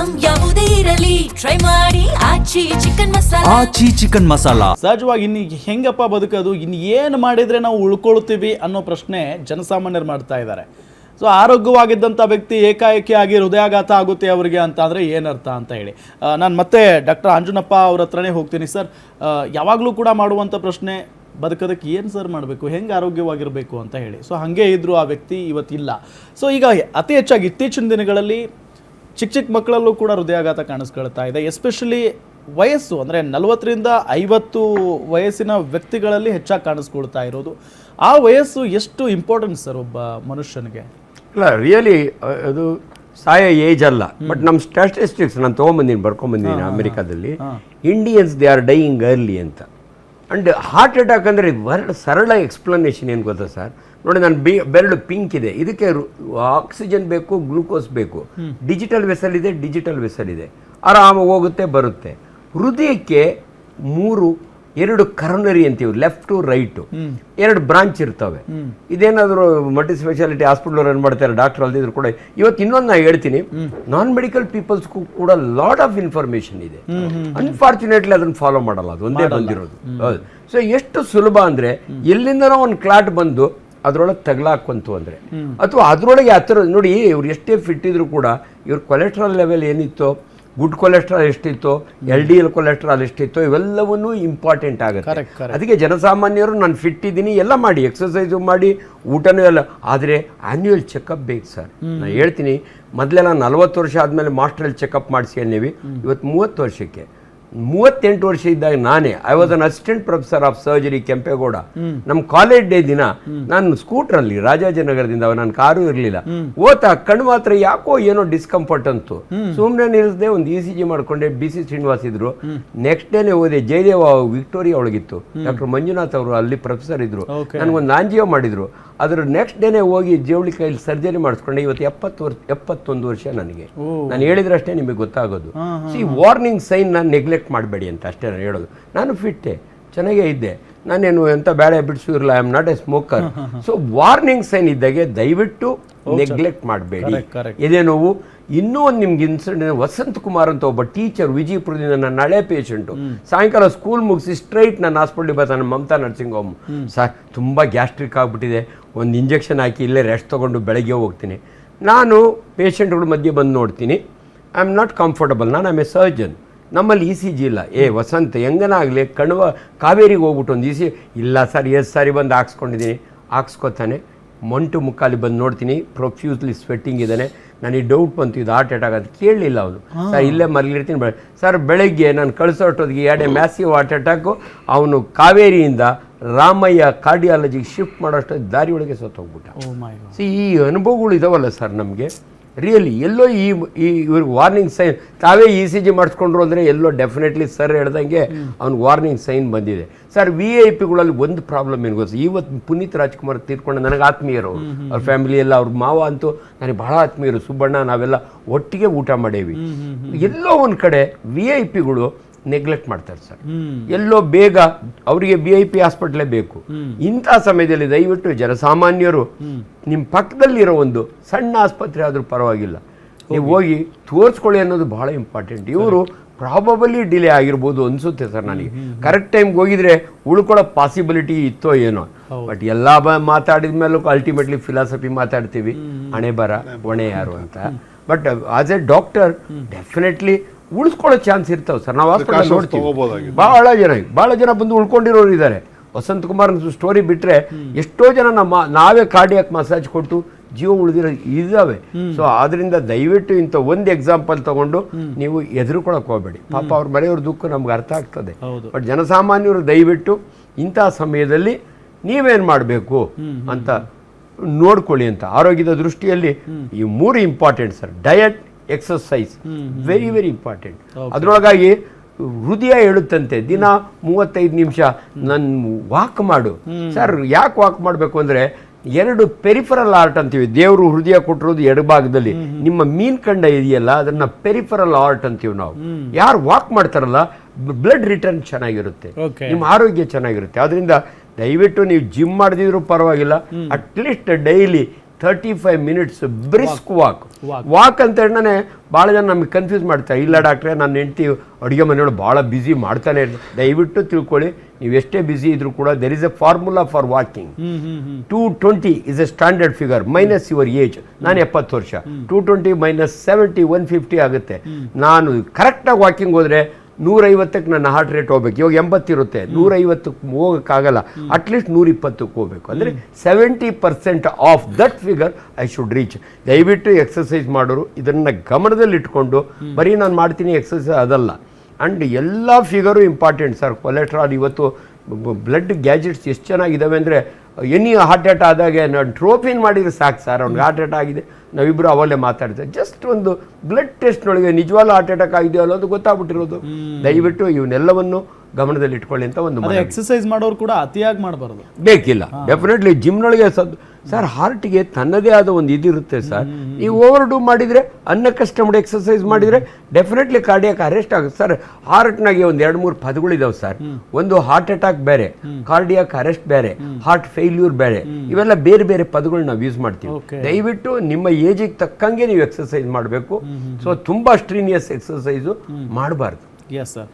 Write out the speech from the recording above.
Item ಯಾವುದೇ ಇರಲಿ try ಮಾಡಿ ಆಚಿ ಚಿಕನ್ ಮಸಾಲಾ. ಆಚಿ ಚಿಕನ್ ಮಸಾಲಾ. ಸಹಜವಾಗಿ ಇನ್ನು ಹೆಂಗಪ್ಪ ಬದುಕೋದು, ಇನ್ನು ಏನು ಮಾಡಿದರೆ ನಾವು ಉಳ್ಕೊಳ್ತೀವಿ ಅನ್ನೋ ಪ್ರಶ್ನೆ ಜನಸಾಮಾನ್ಯರು ಮಾಡ್ತಾ ಇದ್ದಾರೆ. ಸೊ ಆರೋಗ್ಯವಾಗಿದ್ದಂಥ ವ್ಯಕ್ತಿ ಏಕಾಏಕಿ ಆಗಿ ಹೃದಯಾಘಾತ ಆಗುತ್ತೆ ಅವರಿಗೆ ಅಂತ ಅಂದರೆ ಏನರ್ಥ ಅಂತ ಹೇಳಿ ನಾನು ಮತ್ತೆ ಡಾಕ್ಟರ್ ಅಂಜನಪ್ಪ ಅವ್ರ ಹತ್ರನೇ ಹೋಗ್ತೀನಿ. ಸರ್, ಯಾವಾಗಲೂ ಕೂಡ ಮಾಡುವಂಥ ಪ್ರಶ್ನೆ, ಬದುಕೋದಕ್ಕೆ ಏನು ಸರ್ ಮಾಡಬೇಕು, ಹೆಂಗೆ ಆರೋಗ್ಯವಾಗಿರಬೇಕು ಅಂತ ಹೇಳಿ. ಸೊ ಹಾಗೆ ಇದ್ದರು ಆ ವ್ಯಕ್ತಿ, ಇವತ್ತಿಲ್ಲ. ಸೊ ಈಗ ಅತಿ ಹೆಚ್ಚಾಗಿ ಇತ್ತೀಚಿನ ದಿನಗಳಲ್ಲಿ ಚಿಕ್ಕ ಮಕ್ಕಳಲ್ಲೂ ಕೂಡ ಹೃದಯಾಘಾತ ಕಾಣಿಸ್ಕೊಳ್ತಾ ಇದೆ. ಎಸ್ಪೆಷಲಿ ವಯಸ್ಸು ಅಂದರೆ 40ರಿಂದ 50 ವಯಸ್ಸಿನ ವ್ಯಕ್ತಿಗಳಲ್ಲಿ ಹೆಚ್ಚಾಗಿ ಕಾಣಿಸ್ಕೊಳ್ತಾ ಇರೋದು. ಆ ವಯಸ್ಸು ಎಷ್ಟು ಇಂಪಾರ್ಟೆಂಟ್ ಸರ್ ಒಬ್ಬ ಮನುಷ್ಯನಿಗೆ? ಇಲ್ಲ, ರಿಯಲಿ ಅದು ಸಾಯೋ ಏಜ್ ಅಲ್ಲ. ಬಟ್ ನಮ್ಮ ಸ್ಟ್ಯಾಟಿಸ್ಟಿಕ್ಸ್ ನಾನು ಬರ್ಕೊಂಬಂದಿದ್ದೀನಿ ಅಮೆರಿಕಾದಲ್ಲಿ. Indians they are dying early ಅಂತ. ಆ್ಯಂಡ್ ಹಾರ್ಟ್ ಅಟ್ಯಾಕ್ ಅಂದರೆ ಸರಳ ಎಕ್ಸ್ಪ್ಲನೇಷನ್ ಏನು ಗೊತ್ತಾ ಸರ್? ನೋಡಿ, ನಾನು ಬೆರಳು ಪಿಂಕ್ ಇದೆ, ಇದಕ್ಕೆ ಆಕ್ಸಿಜನ್ ಬೇಕು, ಗ್ಲೂಕೋಸ್ ಬೇಕು. ಡಿಜಿಟಲ್ ವೆಸಲ್ ಇದೆ, ಆರಾಮಾಗಿ ಹೋಗುತ್ತೆ ಬರುತ್ತೆ. ಹೃದಯಕ್ಕೆ 2 ಕರೋನರಿ ಅಂತೀವಿ, ಲೆಫ್ಟು ರೈಟು, 2 ಬ್ರಾಂಚ್ ಇರ್ತವೆ. ಇದೇನಾದರೂ ಮಲ್ಟಿ ಸ್ಪೆಷಾಲಿಟಿ ಹಾಸ್ಪಿಟಲ್ ರನ್ ಮಾಡ್ತಾರೆ, ಡಾಕ್ಟರ್ ಅಲ್ದಿದ್ರು ಕೂಡ. ಇವತ್ತು ಇನ್ನೊಂದು ನಾನು ಹೇಳ್ತೀನಿ, ನಾನ್ ಮೆಡಿಕಲ್ ಪೀಪಲ್ಸ್ಗೂ ಕೂಡ ಲಾಟ್ ಆಫ್ ಇನ್ಫಾರ್ಮೇಶನ್ ಇದೆ. ಅನ್ಫಾರ್ಚುನೇಟ್ಲಿ ಅದನ್ನು ಫಾಲೋ ಮಾಡಲ್ಲ, ಅದು ಒಂದೇ ಬಂದಿರೋದು. ಹೌದು. ಸೊ ಎಷ್ಟು ಸುಲಭ ಅಂದರೆ, ಎಲ್ಲಿಂದನೋ ಒಂದು ಕ್ಲಾಟ್ ಬಂದು ಅದರೊಳಗೆ ತಗಲಾಕಂತು ಅಂದರೆ, ಅಥವಾ ಅದರೊಳಗೆ ನೋಡಿ, ಇವ್ರು ಎಷ್ಟೇ ಫಿಟ್ ಇದ್ರು ಕೂಡ ಇವ್ರ ಕೊಲೆಸ್ಟ್ರಾಲ್ ಲೆವೆಲ್ ಏನಿತ್ತೋ, ಗುಡ್ ಕೊಲೆಸ್ಟ್ರಾಲ್ ಎಷ್ಟಿತ್ತು, LDL ಕೊಲೆಸ್ಟ್ರಾಲ್ ಎಷ್ಟಿತ್ತು, ಇವೆಲ್ಲವನ್ನೂ ಇಂಪಾರ್ಟೆಂಟ್ ಆಗುತ್ತೆ. ಅದಕ್ಕೆ ಜನಸಾಮಾನ್ಯರು ನಾನು ಫಿಟ್ ಇದ್ದೀನಿ, ಎಲ್ಲ ಮಾಡಿ, ಎಕ್ಸಸೈಸು ಮಾಡಿ, ಊಟನೂ ಎಲ್ಲ, ಆದರೆ ಆ್ಯನ್ಯುವಲ್ ಚೆಕಪ್ ಬೇಕು ಸರ್. ನಾನು ಹೇಳ್ತೀನಿ, ಮೊದಲೆಲ್ಲ 40 ವರ್ಷ ಆದಮೇಲೆ ಮಾಸ್ಟ್ರಲ್ಲಿ ಚೆಕಪ್ ಮಾಡಿಸಿ ಅನ್ನೀವಿ. ಇವತ್ತು 30 ವರ್ಷಕ್ಕೆ. 38 ವರ್ಷ ಇದ್ದಾಗ ನಾನೇ I was an assistant professor of surgery Kempegowda. ನಮ್ಮ ಕಾಲೇಜ್ ಡೇ ದಿನ ನಾನು ಸ್ಕೂಟ್ರಲ್ಲಿ ರಾಜಾಜಿನಗರದಿಂದ, ನನ್ನ ಕಾರು ಇರಲಿಲ್ಲ, ಕಣ್ಣು ಮಾತ್ರ ಯಾಕೋ ಏನೋ ಡಿಸ್ಕಂಫರ್ಟ್ ಅಂತು. ಸುಮ್ಮನೆ ನಿಲ್ಲಿಸದೆ ಒಂದು ECG ಮಾಡ್ಕೊಂಡೆ. BC ಶ್ರೀನಿವಾಸ್ ಇದ್ರು. ನೆಕ್ಸ್ಟ್ ಡೇನೇ ಹೋದೆ, ಜಯದೇವ ವಿಕ್ಟೋರಿಯಾ ಒಳಗಿತ್ತು, ಡಾಕ್ಟರ್ ಮಂಜುನಾಥ್ ಅವರು ಅಲ್ಲಿ ಪ್ರೊಫೆಸರ್ ಇದ್ರು, ನನಗೊಂದು ಆಂಜಿಯೋ ಮಾಡಿದ್ರು. ಅದ್ರ ನೆಕ್ಸ್ಟ್ ಡೇನೇ ಹೋಗಿ ಜವಳಿ ಕೈಲಿ ಸರ್ಜರಿ ಮಾಡಿಸ್ಕೊಂಡೆ. ಇವತ್ತು 71 ವರ್ಷ ನನಗೆ. ನಾನು ಹೇಳಿದ್ರಷ್ಟೇ ನಿಮಗೆ ಗೊತ್ತಾಗೋದು. ವಾರ್ನಿಂಗ್ ಸೈನ್ ನಾನು ನೆಗ್ಲೆಕ್ಟ್ ಮಾಡಬೇಡಿ ಅಂತ ಅಷ್ಟೇ ನಾನು ಹೇಳೋದು. ನಾನು ಫಿಟ್ಟೆ, ಚೆನ್ನಾಗೇ ಇದ್ದೆ, ನಾನೇನು ಎಂಥ ಬ್ಯಾಡ್ ಹ್ಯಾಬಿಟ್ಸು ಇರಲ್ಲ, I am not a smoker. So warning sign ಇದ್ದಾಗೆ ದಯವಿಟ್ಟು ನೆಗ್ಲೆಕ್ಟ್ ಮಾಡಬೇಡಿ. ಇದೇ ನೋವು. ಇನ್ನೂ ಒಂದು ನಿಮ್ಗೆ ಇನ್ಸಿಡೆಂಟ್, ವಸಂತ್ ಕುಮಾರ್ ಅಂತ ಒಬ್ಬ ಟೀಚರ್ ವಿಜಯಪುರದಿಂದ, ನನ್ನ ಹಳೆ ಪೇಷಂಟು. ಸಾಯಂಕಾಲ ಸ್ಕೂಲ್ ಮುಗಿಸಿ ಸ್ಟ್ರೈಟ್ ನಾನು ಹಾಸ್ಪಿಟ್ಲಿಗೆ ಬರ್ತಾನೆ, ಮಮತಾ ನರ್ಸಿಂಗ್ ಹೋಮ್. ಸರ್, ತುಂಬ ಗ್ಯಾಸ್ಟ್ರಿಕ್ ಆಗಿಬಿಟ್ಟಿದೆ, ಒಂದು ಇಂಜೆಕ್ಷನ್ ಹಾಕಿ ಇಲ್ಲೇ ರೆಸ್ಟ್ ತೊಗೊಂಡು ಬೆಳಗ್ಗೆ ಹೋಗ್ತೀನಿ. ನಾನು ಪೇಷಂಟ್ಗಳ ಮಧ್ಯೆ ಬಂದು ನೋಡ್ತೀನಿ, ಐ ಆಮ್ ನಾಟ್ ಕಂಫರ್ಟಬಲ್, ನಾನು ಐ ಆಮ್ ಎ ಸರ್ಜನ್. ನಮ್ಮಲ್ಲಿ ECG ಇಲ್ಲ. ವಸಂತ ಹೆಂಗನಾಗಲಿ ಕಾವೇರಿಗೆ ಹೋಗ್ಬಿಟ್ಟು ಒಂದು ಇಲ್ಲ ಸರ್, ಸಾರಿ ಬಂದು ಹಾಕ್ಸ್ಕೊಂಡಿದ್ದೀನಿ. ಹಾಕ್ಸ್ಕೊತಾನೆ, ಮಂಟು ಮುಕ್ಕಾಲಿ ಬಂದು ನೋಡ್ತೀನಿ, ಪ್ರೊಫ್ಯೂಸ್ಲಿ ಸ್ವೆಟ್ಟಿಂಗ್ ಇದ್ದಾನೆ. ನನಗೆ ಡೌಟ್ ಬಂತು, ಇದು ಹಾರ್ಟ್ ಅಟ್ಯಾಕ್ ಅಂತ. ಕೇಳಲಿಲ್ಲ ಅವನು. ಸರ್, ಇಲ್ಲೇ ಮಲಗಿರ್ತೀನಿ. ಸರ್, ಬೆಳಗ್ಗೆ ನಾನು ಕಳಿಸೋಟೋದಿಗೆ 2 ಮ್ಯಾಸಿವ್ ಹಾರ್ಟ್ ಅಟ್ಯಾಕು. ಅವನು ಕಾವೇರಿಯಿಂದ ರಾಮಯ್ಯ ಕಾರ್ಡಿಯಾಲಜಿಗೆ ಶಿಫ್ಟ್ ಮಾಡೋಷ್ಟು ದಾರಿ ಒಳಗೆ ಸತ್ತೋಗ್ಬಿಟ್ಟ. ಈ ಅನುಭವಗಳು ಇದಾವಲ್ಲ ಸರ್ ನಮಗೆ. ರಿಯಲಿ ಎಲ್ಲೋ ಇವ್ರಿಗೆ ವಾರ್ನಿಂಗ್ ಸೈನ್, ತಾವೇ ECG ಮಾಡಿಸ್ಕೊಂಡ್ರು ಅಂದರೆ ಎಲ್ಲೋ ಡೆಫಿನೆಟ್ಲಿ ಸರ್ ಹೇಳ್ದಂಗೆ ಅವ್ನಿಗೆ ವಾರ್ನಿಂಗ್ ಸೈನ್ ಬಂದಿದೆ. ಸರ್, VIP ಒಂದು ಪ್ರಾಬ್ಲಮ್ ಏನು ಗೊತ್ತು, ಇವತ್ತು ಪುನೀತ್ ರಾಜ್ಕುಮಾರ್ ತೀರ್ಕೊಂಡು ನನಗೆ ಆತ್ಮೀಯರು, ಅವ್ರ ಫ್ಯಾಮಿಲಿ ಎಲ್ಲ, ಅವ್ರ ಮಾವ ಅಂತೂ ನನಗೆ ಬಹಳ ಆತ್ಮೀಯರು. ಸುಬ್ಬಣ್ಣ, ನಾವೆಲ್ಲ ಒಟ್ಟಿಗೆ ಊಟ ಮಾಡೇವಿ. ಎಲ್ಲೋ ಒಂದು ಕಡೆ VIP ನೆಗ್ಲೆಕ್ಟ್ ಮಾಡ್ತಾರೆ ಸರ್. ಎಲ್ಲೋ ಬೇಗ ಅವರಿಗೆ VIP ಹಾಸ್ಪಿಟ್ಲೇ ಬೇಕು. ಇಂಥ ಸಮಯದಲ್ಲಿ ದಯವಿಟ್ಟು ಜನಸಾಮಾನ್ಯರು ನಿಮ್ಮ ಪಕ್ಕದಲ್ಲಿರೋ ಒಂದು ಸಣ್ಣ ಆಸ್ಪತ್ರೆ ಆದರೂ ಪರವಾಗಿಲ್ಲ, ನೀವು ಹೋಗಿ ತೋರಿಸ್ಕೊಳ್ಳಿ ಅನ್ನೋದು ಬಹಳ ಇಂಪಾರ್ಟೆಂಟ್. ಇವರು ಪ್ರಾಬಬಲಿ ಡಿಲೇ ಆಗಿರ್ಬೋದು ಅನಿಸುತ್ತೆ ಸರ್ ನನಗೆ. ಕರೆಕ್ಟ್ ಟೈಮ್ಗೆ ಹೋಗಿದ್ರೆ ಉಳ್ಕೊಳ್ಳೋ ಪಾಸಿಬಿಲಿಟಿ ಇತ್ತೋ ಏನೋ. ಬಟ್ ಎಲ್ಲ ಮಾತಾಡಿದ ಮೇಲೂ ಅಲ್ಟಿಮೇಟ್ಲಿ ಫಿಲಾಸಫಿ ಮಾತಾಡ್ತೀವಿ, ಹಣೆ ಬರ ಹೊಣೆ ಯಾರು ಅಂತ. But as a doctor definitely ಉಳಿಸ್ಕೊಳ್ಳೋ ಚಾನ್ಸ್ ಇರ್ತಾವೆ ಸರ್. ನಾವು ಹಾಸ್ಪಿಟಲ್ ನೋಡ್ತೀವಿ, ಭಾಳ ಜನ ಬಂದು ಉಳ್ಕೊಂಡಿರೋರು ಇದ್ದಾರೆ. ವಸಂತ್ ಕುಮಾರ್ ಸ್ಟೋರಿ ಬಿಟ್ಟರೆ ಎಷ್ಟೋ ಜನ ನಾವೇ ಕಾರ್ಡಿಯಾಕ್ ಮಸಾಜ್ ಕೊಟ್ಟು ಜೀವ ಉಳಿದಿರೋ ಇದ್ದಾವೆ. ಸೊ ಆದ್ರಿಂದ ದಯವಿಟ್ಟು ಇಂಥ ಒಂದು ಎಕ್ಸಾಂಪಲ್ ತಗೊಂಡು ನೀವು ಎದುರುಕೊಳಕ್ಕೆ ಹೋಗಬೇಡಿ. ಪಾಪ ಅವ್ರ ಮನೆಯವ್ರ ದುಃಖ ನಮ್ಗೆ ಅರ್ಥ ಆಗ್ತದೆ. ಬಟ್ ಜನಸಾಮಾನ್ಯರು ದಯವಿಟ್ಟು ಇಂಥ ಸಮಯದಲ್ಲಿ ನೀವೇನು ಮಾಡಬೇಕು ಅಂತ ನೋಡ್ಕೊಳ್ಳಿ ಅಂತ. ಆರೋಗ್ಯದ ದೃಷ್ಟಿಯಲ್ಲಿ ಈ 3 important sir: diet, exercise, very very important. ಅದರೊಳಗಾಗಿ ಹೃದಯ ಹೇಳುತ್ತಂತೆ ದಿನ 35 ನಿಮಿಷ ನನ್ನ ವಾಕ್ ಮಾಡು. ಸರ್, ಯಾಕೆ ವಾಕ್ ಮಾಡಬೇಕು ಅಂದರೆ 2 ಪೆರಿಫರಲ್ ಆರ್ಟ್ ಅಂತೀವಿ. ದೇವರು ಹೃದಯ ಕೊಟ್ಟಿರೋದು ಎಡಭಾಗದಲ್ಲಿ, ನಿಮ್ಮ ಮೀನ್ ಕಂಡ ಇದೆಯಲ್ಲ ಅದನ್ನ ಪೆರಿಫರಲ್ ಆರ್ಟ್ ಅಂತೀವಿ ನಾವು. ಯಾರು ವಾಕ್ ಮಾಡ್ತಾರಲ್ಲ ಬ್ಲಡ್ ರಿಟರ್ನ್ ಚೆನ್ನಾಗಿರುತ್ತೆ, ನಿಮ್ಮ ಆರೋಗ್ಯ ಚೆನ್ನಾಗಿರುತ್ತೆ. ಅದರಿಂದ ದಯವಿಟ್ಟು ನೀವು ಜಿಮ್ ಮಾಡದಿದ್ರು ಪರವಾಗಿಲ್ಲ, at least daily 35 minutes brisk walk ಅಂತ ಹೇಳಿ ಭಾಳ ಜನ ನಮಗೆ ಕನ್ಫ್ಯೂಸ್ ಮಾಡ್ತಾರೆ. ಇಲ್ಲ ಡಾಕ್ಟ್ರೆ, ನನ್ನ ಹೆಂಡತಿ ಅಡುಗೆ ಮನೆಯೊಳಗೆ ಭಾಳ ಬ್ಯುಸಿ ಮಾಡ್ತಾನೆ ಇರ್ತಾರೆ. ದಯವಿಟ್ಟು ತಿಳ್ಕೊಳ್ಳಿ, ನೀವು ಎಷ್ಟೇ ಬ್ಯುಸಿ ಇದ್ರೂ ಕೂಡ there is A formula for walking. 220 is A standard figure minus your age. ನಾನು 70 ವರ್ಷ, 220 ಮೈನಸ್ 70 150 ಆಗುತ್ತೆ. ನಾನು ಕರೆಕ್ಟಾಗಿ ವಾಕಿಂಗ್ ಹೋದರೆ 150ಕ್ಕೆ ನನ್ನ ಹಾರ್ಟ್ ರೇಟ್ ಹೋಗ್ಬೇಕು. ಇವಾಗ 80 ಇರುತ್ತೆ, 150ಕ್ಕೆ ಹೋಗೋಕ್ಕಾಗಲ್ಲ, ಅಟ್ಲೀಸ್ಟ್ 120ಕ್ಕೆ ಹೋಗಬೇಕು. ಅಂದರೆ 70% of that figure I should reach. ದಯವಿಟ್ಟು ಎಕ್ಸಸೈಸ್ ಮಾಡೋರು ಇದನ್ನು ಗಮನದಲ್ಲಿ ಇಟ್ಕೊಂಡು, ಬರೀ ನಾನು ಮಾಡ್ತೀನಿ ಎಕ್ಸಸೈಸ್ ಅದಲ್ಲ. ಆ್ಯಂಡ್ ಎಲ್ಲ ಫಿಗರು ಇಂಪಾರ್ಟೆಂಟ್ ಸರ್. ಕೊಲೆಸ್ಟ್ರಾಲ್ ಇವತ್ತು ಬ್ಲಡ್ ಗ್ಯಾಜೆಟ್ಸ್ ಎಷ್ಟು ಚೆನ್ನಾಗಿದ್ದಾವೆ ಅಂದರೆ, ಎನಿ ಹಾರ್ಟ್ ಅಟ್ಯಾಕ್ ಆದಾಗೆ ನಾನು ಟ್ರೋಪಿನ್ ಮಾಡಿದರೆ ಸಾಕು ಸರ್, ಅವ್ನಿಗೆ ಹಾರ್ಟ್ ಅಟ್ಯಾಕ್ ಆಗಿದೆ, ನಾವಿಬ್ಬರು ಅವಲ್ಲೇ ಮಾತಾಡ್ತೇವೆ. ಜಸ್ಟ್ ಒಂದು ಬ್ಲಡ್ ಟೆಸ್ಟ್ನೊಳಗೆ ನಿಜವಾಗ್ಲೂ ಹಾರ್ಟ್ ಅಟ್ಯಾಕ್ ಆಗಿದೆಯೋ ಅನ್ನೋದು ಗೊತ್ತಾಗ್ಬಿಟ್ಟಿರೋದು. ದಯವಿಟ್ಟು ಇವನ್ನೆಲ್ಲವನ್ನು ಗಮನದಲ್ಲಿ ಇಟ್ಕೊಳ್ಳಿ ಅಂತ ಒಂದು ಎಕ್ಸಸೈಸ್ ಮಾಡೋರು ಕೂಡ ಅತಿಯಾಗಿ ಮಾಡಬಾರ್ದು, ಬೇಕಿಲ್ಲ. ಡೆಫಿನೆಟ್ಲಿ ಜಿಮ್ನೊಳಗೆ ಸರ್ ಹಾರ್ಟ್ಗೆ ತನ್ನದೇ ಆದ ಒಂದು ಇದಿರುತ್ತೆ ಸರ್. ನೀವು ಓವರ್ ಡೂ ಮಾಡಿದರೆ, ಅನ್ಅಕಸ್ಟಮ್ಡ್ ಎಕ್ಸಸೈಸ್ ಮಾಡಿದರೆ ಡೆಫಿನೆಟ್ಲಿ ಕಾರ್ಡಿಯಾಕ್ ಅರೆಸ್ಟ್ ಆಗುತ್ತೆ ಸರ್. ಹಾರ್ಟ್ನಾಗೆ ಒಂದು 2-3 ಪದಗಳಿದಾವೆ ಸರ್. ಒಂದು ಹಾರ್ಟ್ ಅಟ್ಯಾಕ್ ಬೇರೆ, ಕಾರ್ಡಿಯಾಕ್ ಅರೆಸ್ಟ್ ಬೇರೆ, ಹಾರ್ಟ್ ಫೇಲ್ಯೂರ್ ಬೇರೆ, ಇವೆಲ್ಲ ಬೇರೆ ಬೇರೆ ಪದಗಳು ನಾವು ಯೂಸ್ ಮಾಡ್ತೀವಿ. ದಯವಿಟ್ಟು ನಿಮ್ಮ ಏಜಿಗೆ ತಕ್ಕಂಗೆ ನೀವು ಎಕ್ಸಸೈಸ್ ಮಾಡಬೇಕು. ಸೊ ತುಂಬ ಸ್ಟ್ರೀನಿಯಸ್ ಎಕ್ಸಸೈಸು ಮಾಡಬಾರ್ದು. Yes sir.